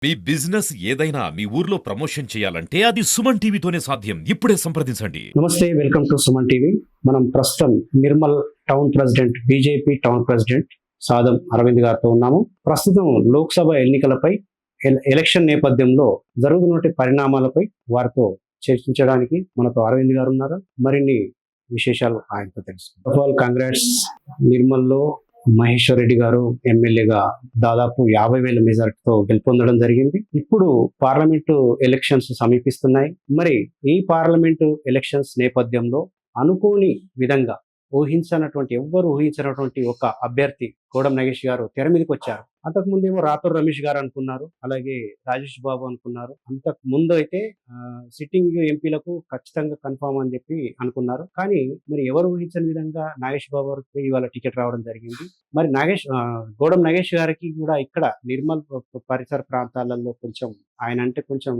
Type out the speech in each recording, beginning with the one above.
మీ business ఏదైనా మీ ఊర్లో promotion చేయాలంటే అది సుమన్ టీవీతోనే సాధ్యం. ఇప్పుడే సంప్రదించండి. నమస్తే, వెల్కమ్ టు సుమన్ టీవీ. మనం ప్రస్తుతం Nirmal town president, BJP town president Sadam Aravind గారితో ఉన్నాము. ప్రస్తుతం లోక్సభ ఎన్నికలపై ఎలక్షన్ నేపథ్యంలో జరుగుతున్న పరిణామాలపై వారితో చర్చించడానికి మనతో అరవింద్ గారు ఉన్నారు. మరిన్ని విశేషాలు ఆయనతో తెలుసు. కాంగ్రెస్ నిర్మల్లో మహేశ్వర్ రెడ్డి గారు ఎమ్మెల్యేగా దాదాపు 50,000 మెజార్టీతో గెలుపొందడం జరిగింది. ఇప్పుడు పార్లమెంటు ఎలక్షన్స్ సమీపిస్తున్నాయి. మరి ఈ పార్లమెంటు ఎలక్షన్స్ నేపథ్యంలో అనుకోని విధంగా ఎవ్వరు ఊహించినటువంటి ఒక అభ్యర్థి కోడం నాగేష్ గారు తెర మీదకి వచ్చారు. అంతకు ముందేమో రాథోర్ రమేష్ గారు అనుకున్నారు, అలాగే రాజేష్ బాబు అనుకున్నారు. అంతకు ముందు అయితే సిట్టింగ్ ఎంపీలకు ఖచ్చితంగా కన్ఫామ్ అని చెప్పి అనుకున్నారు. కానీ మరి ఎవరు ఊహించని విధంగా నాగేష్ బాబు గారికి ఇవాళ టికెట్ రావడం జరిగింది. మరి గోడం నాగేష్ గారికి కూడా ఇక్కడ నిర్మల్ పరిసర ప్రాంతాలలో ఆయన అంటే కొంచెం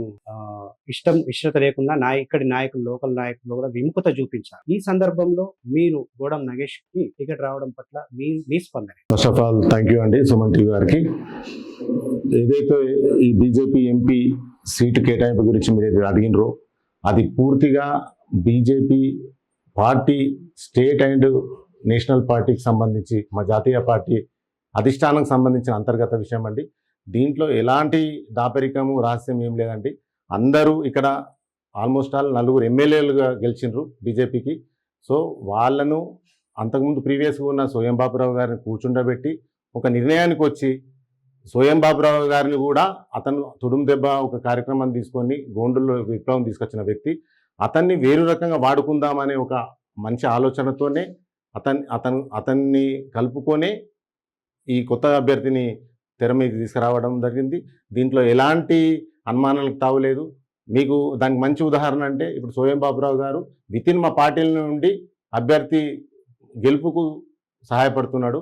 ఇష్టత లేకుండా ఇక్కడి నాయకులు, లోకల్ నాయకులు కూడా విముఖత చూపించారు. ఈ సందర్భంలో మీరు గోడం నాగేష్ కి టికెట్ రావడం పట్ల మీ స్పందన? First of all thank you అండి సుమన్ టీవీ గారికి. ఏదైతే ఈ బీజేపీ ఎంపీ సీటు కేటాయింపు గురించి మీరు ఏదైతే అడిగినరో అది పూర్తిగా BJP party state and national పార్టీకి సంబంధించి, మా జాతీయ పార్టీ అధిష్టానం సంబంధించిన అంతర్గత విషయం అండి. దీంట్లో ఎలాంటి దాపరికము రహస్యం ఏం లేదండి. అందరూ ఇక్కడ ఆల్మోస్ట్ ఆల్ 4 ఎమ్మెల్యేలుగా గెలిచిండ్రు బీజేపీకి. సో వాళ్ళను అంతకుముందు ప్రీవియస్గా ఉన్న సోయం బాబురావు గారిని కూర్చుండబెట్టి ఒక నిర్ణయానికి వచ్చి, సోయం బాబురావు గారిని కూడా అతను తుడుం దెబ్బ ఒక కార్యక్రమాన్ని తీసుకొని గోండుల్లో విప్లవం తీసుకొచ్చిన వ్యక్తి, అతన్ని వేరు రకంగా వాడుకుందామనే ఒక మంచి ఆలోచనతోనే అతన్ని కలుపుకొనే ఈ కొత్త అభ్యర్థిని తెర మీద తీసుకురావడం జరిగింది. దీంట్లో ఎలాంటి అనుమానాలకు తావులేదు. మీకు దానికి మంచి ఉదాహరణ అంటే ఇప్పుడు సోయం బాబురావు గారు వితిన్ మా పార్టీల నుండి అభ్యర్థి గెలుపుకు సహాయపడుతున్నాడు.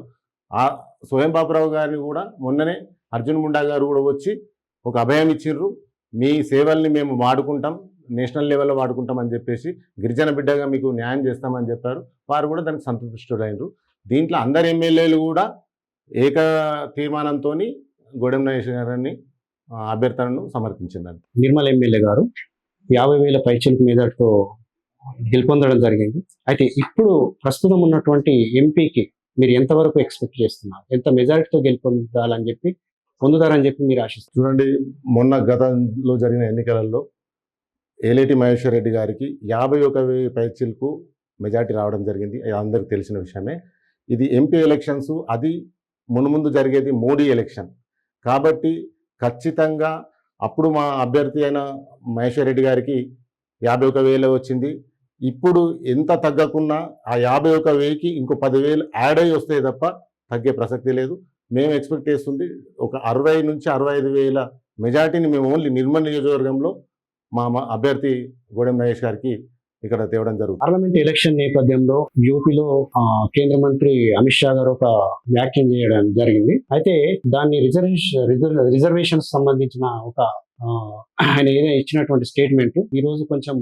ఆ సోయం బాబురావు గారిని కూడా మొన్ననే అర్జున్ ముండా గారు కూడా వచ్చి ఒక అభయం ఇచ్చిర్రు. మీ సేవల్ని మేము వాడుకుంటాం, నేషనల్ లెవెల్లో వాడుకుంటాం అని చెప్పేసి, గిరిజన బిడ్డగా మీకు న్యాయం చేస్తామని చెప్పారు. వారు కూడా దానికి సంతృష్టులైనరు. దీంట్లో అందరు ఎమ్మెల్యేలు కూడా ఏక తీర్మానంతో గోడెం నాగేష్ గారిని అభ్యర్థనను సమర్పించిందండి. నిర్మల్ ఎమ్మెల్యే గారు 50,000 పైచిలకు మీదతో గెలుపొందడం జరిగింది. అయితే ఇప్పుడు ప్రస్తుతం ఉన్నటువంటి ఎంపీకి మీరు ఎంతవరకు ఎక్స్పెక్ట్ చేస్తున్నారు? ఎంత మెజారిటీతో పొందుతారని చెప్పి మీరు ఆశిస్తున్నారు? చూడండి, మొన్న గతంలో జరిగిన ఎన్నికలలో ఏలేటి మహేశ్వర్ రెడ్డి గారికి 51,000 పైచిలకు మెజారిటీ రావడం జరిగింది. అది అందరికీ తెలిసిన విషయమే. ఇది ఎంపీ ఎలక్షన్స్, అది మున్ముందు జరిగేది మోడీ ఎలక్షన్ కాబట్టి ఖచ్చితంగా అప్పుడు మా అభ్యర్థి అయిన మహేశ్వర్ రెడ్డి గారికి 51,000 వచ్చింది. ఇప్పుడు ఎంత తగ్గకున్నా ఆ 51,000కి ఇంకో 10,000 యాడ్ అయ్యి వస్తే తప్ప తగ్గే ప్రసక్తి లేదు. మేము ఎక్స్పెక్ట్ చేస్తుంది ఒక 60 నుంచి 65,000 మెజార్టీని మేము ఓన్లీ నిర్మల్ నియోజకవర్గంలో మా అభ్యర్థి గోడెం నాగేష్ గారికి ఇక్కడ తేవడం జరుగుతుంది. పార్లమెంట్ ఎలక్షన్ నేపథ్యంలో యూపీలో కేంద్ర మంత్రి అమిత్ షా గారు ఒక వ్యాఖ్యం చేయడం జరిగింది. అయితే దాన్ని రిజర్వేషన్ సంబంధించిన ఒక ఆయన ఏదైనా ఇచ్చినటువంటి స్టేట్మెంట్ ఈ రోజు కొంచెం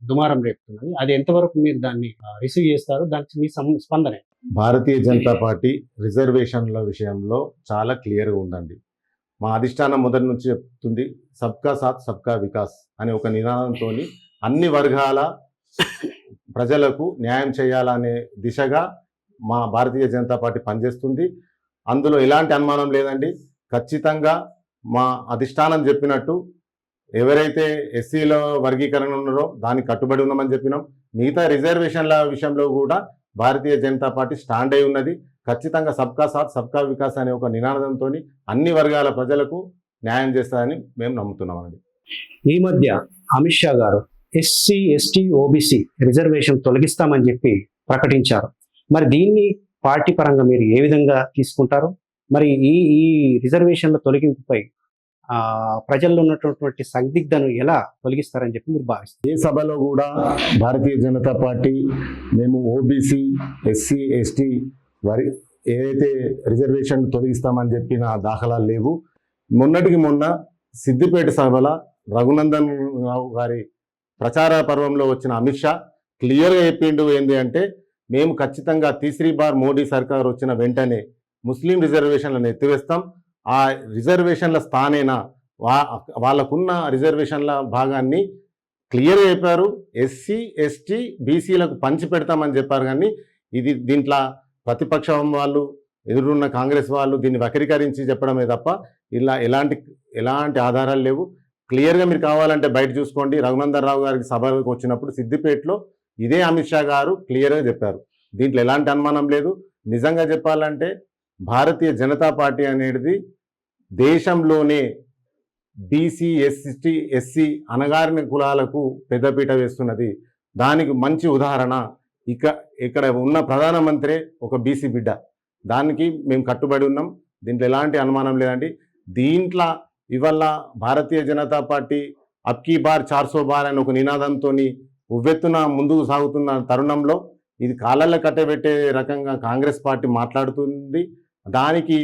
దుమారం రేపుతున్నది. అది ఎంతవరకు మీరు దాన్ని రిసీవ్ చేస్తారు? దానికి మీ స్పందన? భారతీయ జనతా పార్టీ రిజర్వేషన్ల విషయంలో చాలా క్లియర్గా ఉందండి. మా అధిష్టానం మొదటి నుంచి చెప్తుంది సబ్కా సాత్ సబ్కా వికాస్ అనే ఒక నినాదంతో అన్ని వర్గాల ప్రజలకు న్యాయం చేయాలనే దిశగా మా భారతీయ జనతా పార్టీ పనిచేస్తుంది. అందులో ఎలాంటి అనుమానం లేదండి. ఖచ్చితంగా మా అధిష్టానం చెప్పినట్టు ఎవరైతే ఎస్సీలో వర్గీకరణ ఉన్నారో దానికి కట్టుబడి ఉన్నామని చెప్పినాం. మిగతా రిజర్వేషన్ల విషయంలో కూడా భారతీయ జనతా పార్టీ స్టాండ్ అయి ఉన్నది. ఖచ్చితంగా సబ్కా సాత్ సబ్కా వికాస్ అనే ఒక నినాదంతో అన్ని వర్గాల ప్రజలకు న్యాయం చేస్తారని మేము నమ్ముతున్నామండి. ఈ మధ్య అమిత్ షా గారు ఎస్సీ, ఎస్టీ, ఓబీసీ రిజర్వేషన్ తొలగిస్తామని చెప్పి ప్రకటించారు. మరి దీన్ని పార్టీ పరంగా మీరు ఏ విధంగా తీసుకుంటారు? మరి ఈ రిజర్వేషన్ల తొలగింపుపై ప్రజల్లో ఉన్నటువంటి సందిగ్ధను ఎలా తొలగిస్తారని చెప్పి మీరు భావిస్తారు? ఏ సభలో కూడా భారతీయ జనతా పార్టీ మేము ఓబీసీ, ఎస్సీ, ఎస్టీ ఏదైతే రిజర్వేషన్ తొలగిస్తామని చెప్పిన దాఖలాలు లేవు. మొన్నటికి మొన్న సిద్దిపేట సభల రఘునందన్ రావు గారి ప్రచార పర్వంలో వచ్చిన అమిత్ షా క్లియర్గా చెప్పిండు ఏంటి అంటే, మేము ఖచ్చితంగా తీసరీ బార్ మోడీ సర్కార్ వచ్చిన వెంటనే ముస్లిం రిజర్వేషన్లను ఎత్తివేస్తాం. ఆ రిజర్వేషన్ల స్థానేనా వాళ్ళకున్న రిజర్వేషన్ల భాగాన్ని క్లియర్గా చెప్పారు. ఎస్సీ ఎస్టీ బీసీలకు పంచి పెడతామని చెప్పారు. కానీ దీంట్లో ప్రతిపక్షం వాళ్ళు, ఎదురున్న కాంగ్రెస్ వాళ్ళు దీన్ని వక్రీకరించి చెప్పడమే తప్ప ఇలా ఎలాంటి ఆధారాలు లేవు. క్లియర్గా మీరు కావాలంటే బయట చూసుకోండి. రఘునందన్ రావు గారికి సభకు వచ్చినప్పుడు సిద్దిపేటలో ఇదే అమిత్ షా గారు క్లియర్గా చెప్పారు. దీంట్లో ఎలాంటి అనుమానం లేదు. నిజంగా చెప్పాలంటే భారతీయ జనతా పార్టీ అనేది దేశంలోనే బీసీ ఎస్టీ ఎస్సీ అణగారిన కులాలకు పెద్దపీట వేస్తున్నది. దానికి మంచి ఉదాహరణ ఇక్కడ ఉన్న ప్రధానమంత్రి ఒక బీసీ బిడ్డ. దానికి మేము కట్టుబడి ఉన్నాం. దీంట్లో ఎలాంటి అనుమానం లేదండి. దీంట్లో ఇవాళ Bharatiya Janata party అబ్కీ bar 400 bar అని ఒక నినాదంతో ఉవ్వెత్తున ముందుకు సాగుతున్న తరుణంలో ఇది కాళ్ళల్లో కట్టబెట్టే రకంగా కాంగ్రెస్ పార్టీ మాట్లాడుతుంది. దానికి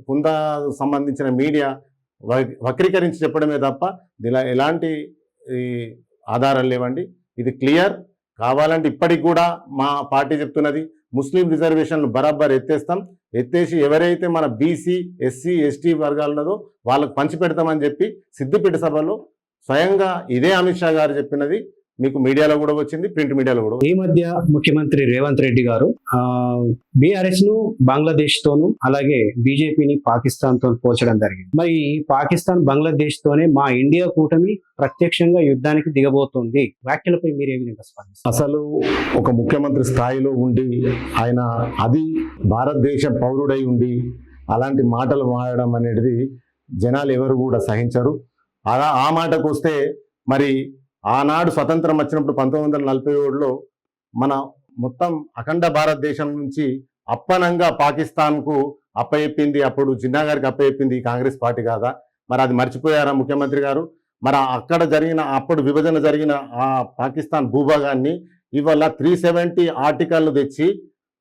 కొంత సంబంధించిన మీడియా వక్రీకరించి చెప్పడమే తప్ప ఇలా ఎలాంటి ఆధారాలు లేవండి. ఇది క్లియర్. కావాలంటే ఇప్పటికి కూడా మా పార్టీ చెప్తున్నది ముస్లిం రిజర్వేషన్లు బరాబర్ ఎత్తేసి ఎవరైతే మన బీసీ ఎస్సీ ఎస్టీ వర్గాలు ఉన్నదో వాళ్ళకు పంచిపెడతామని చెప్పి సిద్దిపేట సభలో స్వయంగా ఇదే అమిత్ షా గారు చెప్పినది మీకు మీడియాలో కూడా వచ్చింది, ప్రింట్ మీడియాలో కూడా. ఈ మధ్య ముఖ్యమంత్రి రేవంత్ రెడ్డి గారు బీఆర్ఎస్ ను బంగ్లాదేశ్ తోను అలాగే బీజేపీని పాకిస్తాన్ తో పోల్చడం జరిగింది. మరి పాకిస్తాన్ బంగ్లాదేశ్ తోనే మా ఇండియా కూటమి ప్రత్యక్షంగా యుద్ధానికి దిగబోతుంది. వ్యాఖ్యలపై మీరు ఏ విధంగా స్పందిస్తారు? అసలు ఒక ముఖ్యమంత్రి స్థాయిలో ఉండి ఆయన అది భారతదేశ పౌరుడై ఉండి అలాంటి మాటలు మారడం అనేది జనాలు ఎవరు కూడా సహించరు. ఆ మాటకు వస్తే మరి ఆనాడు స్వతంత్రం వచ్చినప్పుడు 1947లో మన మొత్తం అఖండ భారతదేశం నుంచి అప్పనంగా పాకిస్తాన్కు అప్పచెప్పింది, అప్పుడు జిన్నా గారికి అప్పచెప్పింది కాంగ్రెస్ పార్టీ కాదా? మరి అది మర్చిపోయారా ముఖ్యమంత్రి గారు? మరి అక్కడ అప్పుడు విభజన జరిగిన ఆ పాకిస్తాన్ భూభాగాన్ని ఇవాళ 370 ఆర్టికల్ను తెచ్చి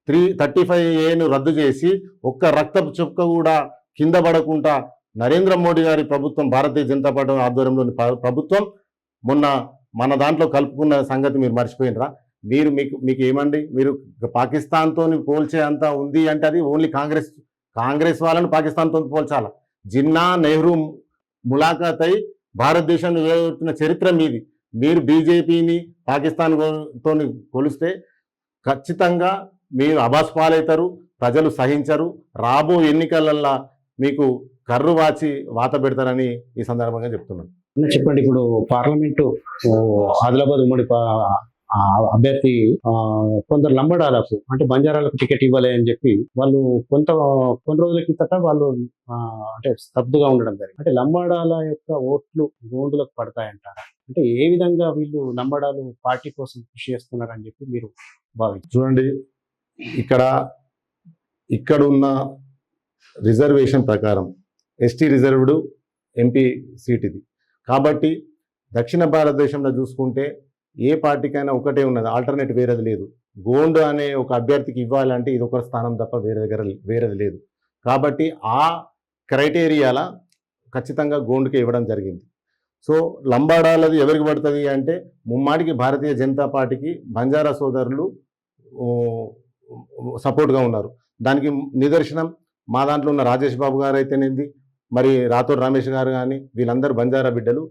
335A రద్దు చేసి ఒక్క రక్తపు చుక్క కూడా కింద పడకుండా నరేంద్ర మోడీ గారి ప్రభుత్వం, భారతీయ జనతా పార్టీ ఆధ్వర్యంలోని ప్రభుత్వం మొన్న మన దాంట్లో కలుపుకున్న సంగతి మీరు మర్చిపోయినరా? మీకు ఏమండి, మీరు పాకిస్తాన్తో పోల్చే అంత ఉంది అంటే అది ఓన్లీ కాంగ్రెస్ వాళ్ళని పాకిస్తాన్తో పోల్చాల. జిన్నా నెహ్రూ ములాఖాత్ అయి భారతదేశాన్ని వేసిన చరిత్ర మీది. మీరు బీజేపీని పాకిస్తాన్తో పోలిస్తే ఖచ్చితంగా మీరు అబాస్ పాలవుతారు, ప్రజలు సహించరు. రాబో ఎన్నికలల్లో మీకు కర్రు వాచి వాత పెడతారని ఈ సందర్భంగా చెప్తున్నాను. చెప్పండి, ఇప్పుడు పార్లమెంటు ఆదిలాబాద్ ఉమ్మడి అభ్యర్థి కొందరు లంబడాలకు అంటే బంజారాలకు టికెట్ ఇవ్వాలి అని చెప్పి వాళ్ళు కొన్ని రోజుల కిందట వాళ్ళు అంటే స్తబ్దుగా ఉండడం జరిగింది. అంటే లంబాడాల యొక్క ఓట్లు గోండులకు పడతాయంటారా? అంటే ఏ విధంగా వీళ్ళు లంబాడాలు పార్టీ కోసం కృషి చేస్తున్నారని చెప్పి మీరు భావించారు? చూడండి, ఇక్కడున్న రిజర్వేషన్ ప్రకారం ఎస్టీ రిజర్వ్డ్ ఎంపీ సీట్ ఇది. కాబట్టి దక్షిణ భారతదేశంలో చూసుకుంటే ఏ పార్టీకైనా ఒకటే ఉన్నది, ఆల్టర్నేట్ వేరేది లేదు. గోండు అనే ఒక అభ్యర్థికి ఇవ్వాలంటే ఇది ఒక స్థానం తప్ప వేరేది లేదు. కాబట్టి ఆ క్రైటీరియాల ఖచ్చితంగా గోండుకి ఇవ్వడం జరిగింది. సో లంబాడాలది ఎవరికి పడుతుంది అంటే ముమ్మాడికి భారతీయ జనతా పార్టీకి బంజారా సోదరులు సపోర్ట్గా ఉన్నారు. దానికి నిదర్శనం మా దాంట్లో ఉన్న రాజేష్ బాబు గారు అయితేనేది, మరి రాథోడ్ రమేష్ గారు కానీ వీళ్ళందరూ బంజారా బిడ్డలు.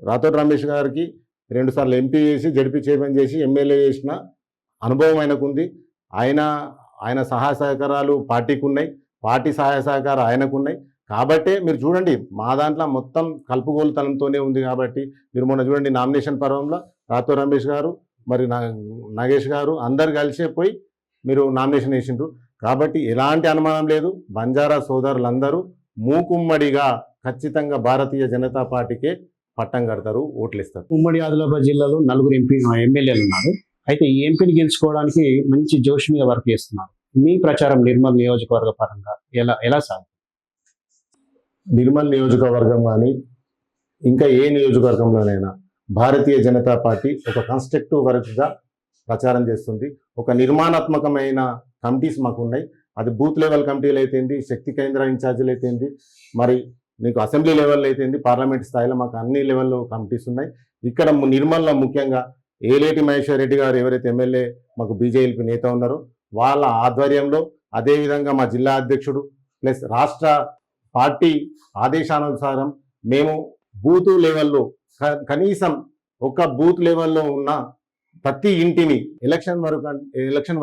రాథోడ్ రమేష్ గారికి 2 సార్లు ఎంపీ చేసి జడ్పీ చైర్మన్ చేసి ఎమ్మెల్యే చేసిన అనుభవం ఆయనకుంది. ఆయన సహాయ సహకారాలు పార్టీకి ఉన్నాయి, పార్టీ సహాయ సహకారాలు ఆయనకు ఉన్నాయి. కాబట్టే మీరు చూడండి, మా దాంట్లో మొత్తం కలుపుగోలుతనంతోనే ఉంది. కాబట్టి మీరు మొన్న చూడండి నామినేషన్ పర్వంలో రాథోడ్ రమేష్ గారు మరి నాగేష్ గారు అందరు కలిసే పోయి మీరు నామినేషన్ వేసిండ్రు. కాబట్టి ఎలాంటి అనుమానం లేదు, బంజారా సోదరులందరూ మూకుమ్మడిగా ఖచ్చితంగా భారతీయ జనతా పార్టీకే పట్టం కడతారు, ఓట్లు ఇస్తారు. ఉమ్మడి ఆదిలాబాద్ జిల్లాలో 4 ఎమ్మెల్యేలు ఉన్నారు. అయితే ఈ ఎంపీని గెలుచుకోవడానికి మంచి జోష్ మీద వర్క్ చేస్తున్నారు. మీ ప్రచారం నిర్మల్ నియోజకవర్గ పరంగా ఎలా సాగుతుంది? నిర్మల్ నియోజకవర్గం కానీ ఇంకా ఏ నియోజకవర్గంలోనైనా భారతీయ జనతా పార్టీ ఒక కన్స్ట్రక్టివ్ వర్క్గా ప్రచారం చేస్తుంది. ఒక నిర్మాణాత్మకమైన కమిటీస్ మాకు ఉన్నాయి. అది బూత్ లెవెల్ కమిటీలు అయితేంది, శక్తి కేంద్ర ఇన్ఛార్జీలు అయితేంది, మరి మీకు అసెంబ్లీ లెవెల్లో అయితేంది, పార్లమెంట్ స్థాయిలో మాకు అన్ని లెవెల్లో కమిటీస్ ఉన్నాయి. ఇక్కడ నిర్మల్లో ముఖ్యంగా ఏలేటి మహేశ్వర్ రెడ్డి గారు ఎవరైతే ఎమ్మెల్యే మాకు బీజేపీ నేత ఉన్నారో వాళ్ళ ఆధ్వర్యంలో, అదేవిధంగా మా జిల్లా అధ్యక్షుడు ప్లస్ రాష్ట్ర పార్టీ ఆదేశానుసారం మేము బూత్ లెవెల్లో కనీసం ఒక బూత్ లెవెల్లో ఉన్న ప్రతి ఇంటిని ఎలక్షన్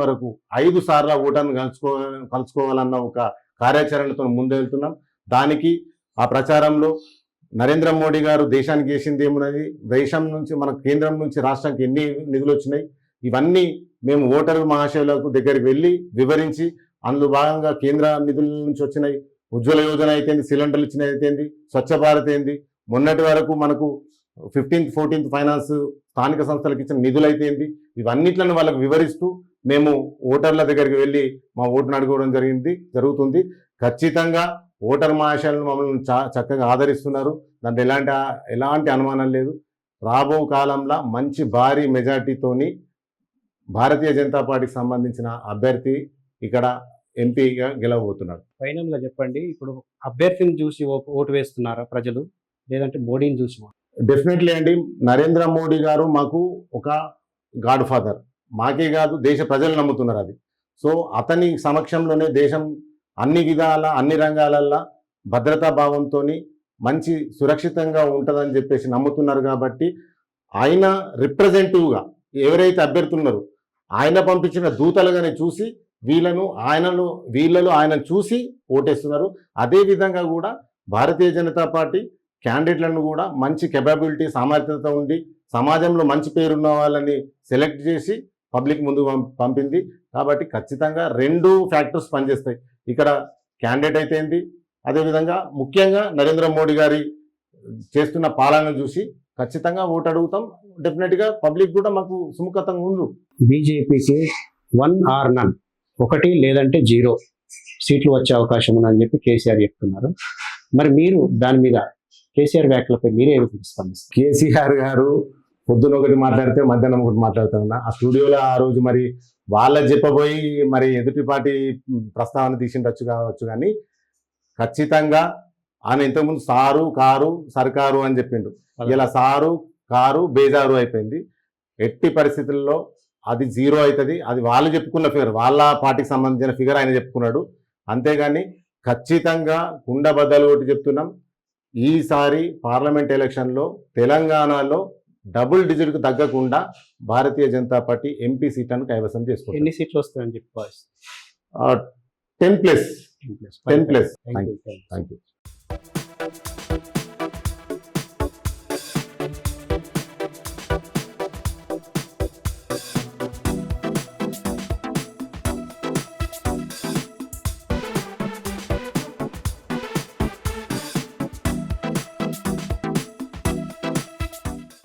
వరకు 5 సార్లు ఓటర్ను కలుసుకోవాలన్న ఒక కార్యాచరణతో ముందెళ్తున్నాం. దానికి ఆ ప్రచారంలో నరేంద్ర మోడీ గారు దేశానికి చేసింది ఏమున్నది, దేశం నుంచి మన కేంద్రం నుంచి రాష్ట్రానికి ఎన్ని నిధులు వచ్చినాయి, ఇవన్నీ మేము ఓటరు మహాశయులకు దగ్గరికి వెళ్ళి వివరించి, అందులో భాగంగా కేంద్ర నిధుల నుంచి వచ్చినాయి, ఉజ్వల యోజన అయితేంది, సిలిండర్లు ఇచ్చిన అయితేంది, స్వచ్ఛ భారత్ ఏంది, మొన్నటి వరకు మనకు 15th 14th ఫైనాన్స్ స్థానిక సంస్థలకు ఇచ్చిన నిధులు అయితేంది, ఇవన్నిట్లను వాళ్ళకు వివరిస్తూ మేము ఓటర్ల దగ్గరికి వెళ్ళి మా ఓటును అడుకోవడం జరుగుతుంది. ఖచ్చితంగా ఓటర్ మహాశయులను మమ్మల్ని చక్కగా ఆదరిస్తున్నారు. దాంట్లో ఎలాంటి అనుమానం లేదు. రాబో కాలంలో మంచి భారీ మెజార్టీతోని భారతీయ జనతా పార్టీకి సంబంధించిన అభ్యర్థి ఇక్కడ ఎంపీగా గెలవబోతున్నాడు. ఫైనల్ గా చెప్పండి, ఇప్పుడు అభ్యర్థిని చూసి ఓటు వేస్తున్నారా ప్రజలు, లేదంటే మోడీని చూసి? డెఫినెట్లీ అండి, నరేంద్ర మోడీ గారు మాకు ఒక గాడ్ ఫాదర్, మాకే కాదు దేశ ప్రజలు నమ్ముతున్నారు అది. సో అతని సమక్షంలోనే దేశం అన్ని విధాల అన్ని రంగాలల్లో భద్రతా భావంతో మంచి సురక్షితంగా ఉంటుందని చెప్పేసి నమ్ముతున్నారు. కాబట్టి ఆయన రిప్రజెంటివ్గా ఎవరైతే అభ్యర్థులు ఉన్నారో ఆయన పంపించిన దూతలుగానే చూసి వీళ్ళలో ఆయన చూసి ఓటేస్తున్నారు. అదేవిధంగా కూడా భారతీయ జనతా పార్టీ క్యాండిడేట్లను కూడా మంచి కెపాబిలిటీ సామర్థ్యత ఉండి సమాజంలో మంచి పేరున్న వాళ్ళని సెలెక్ట్ చేసి పబ్లిక్ ముందు పంపింది. కాబట్టి ఖచ్చితంగా 2 ఫ్యాక్టర్స్ పనిచేస్తాయి. ఇక్కడ క్యాండిడేట్ అయితే ఏంది, అదేవిధంగా ముఖ్యంగా నరేంద్ర మోడీ గారి చేస్తున్న పాలన చూసి ఖచ్చితంగా ఓటు అడుగుతాం. డెఫినెట్గా పబ్లిక్ కూడా మాకు సుముఖతంగా ఉండు. బీజేపీకి 1 or none, 1 లేదంటే 0 సీట్లు వచ్చే అవకాశం ఉందని చెప్పి కేసీఆర్ చెప్తున్నారు. మరి మీరు దాని మీద కేసీఆర్ వ్యాఖ్యలపై మీరే స్పందిస్తారు? కేసీఆర్ గారు పొద్దున ఒకటి మాట్లాడితే మధ్యాహ్నం ఒకటి మాట్లాడుతున్నా. ఆ స్టూడియోలో ఆ రోజు మరి వాళ్ళ చెప్పబోయి మరి ఎదుటి పార్టీ ప్రస్తావన తీసిండొచ్చు కావచ్చు, కానీ ఖచ్చితంగా ఆయన ఇంతకుముందు సారు కారు సర్కారు అని చెప్పిండు. ఇలా సారు కారు బేజారు అయిపోయింది. ఎట్టి పరిస్థితుల్లో అది 0 అవుతుంది. అది వాళ్ళు చెప్పుకున్న ఫిగర్, వాళ్ళ పార్టీకి సంబంధించిన ఫిగర్ ఆయన చెప్పుకున్నాడు. అంతేగాని ఖచ్చితంగా కుండబద్దలు కొట్టి చెప్తున్నాం, ఈసారి పార్లమెంట్ ఎలక్షన్లో తెలంగాణలో డబుల్ డిజిట్కు తగ్గకుండా భారతీయ జనతా పార్టీ ఎంపీ సీట్లను కైవసం చేసుకుంటుంది. ఎన్ని సీట్లు వస్తాయని చెప్పి 10+. Thank you.